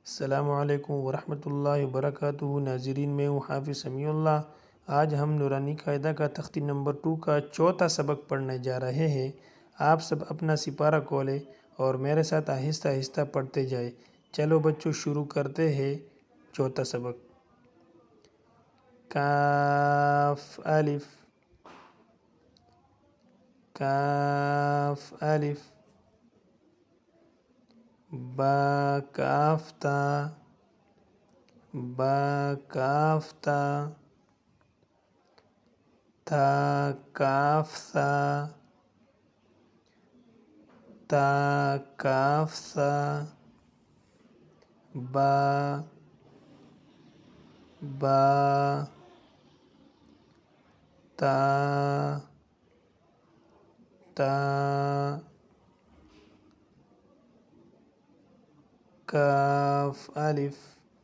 السلام علیکم ورحمۃ اللہ وبرکاتہ۔ ناظرین، میں ہوں حافظ سمیع اللہ۔ آج ہم نورانی قاعدہ کا تختی نمبر 2 کا چوتھا سبق پڑھنے جا رہے ہیں۔ آپ سب اپنا سپارہ کھولیں اور میرے ساتھ آہستہ آہستہ پڑھتے جائیں۔ چلو بچوں، شروع کرتے ہیں چوتھا سبق۔ کاف الف، کاف الف، با کاف تا، با کاف تا، تا کاف ثا، تا کاف ثا، با، با، تا، تا، کاف الف۔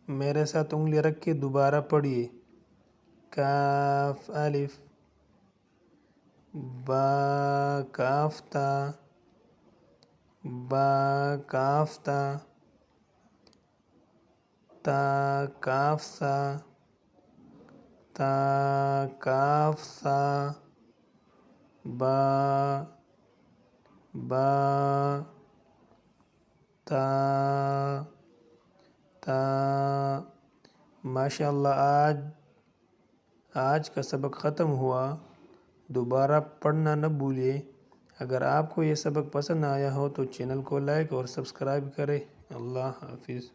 میرے ساتھ انگلی رکھ کے دوبارہ پڑھیے۔ کاف الف، با کاف تا، با کاف تا، تا کاف ثا، تا کاف ثا، با، با، تا، تا۔ ماشاءاللہ، آج کا سبق ختم ہوا۔ دوبارہ پڑھنا نہ بھولیں۔ اگر آپ کو یہ سبق پسند آیا ہو تو چینل کو لائک اور سبسکرائب کریں۔ اللہ حافظ۔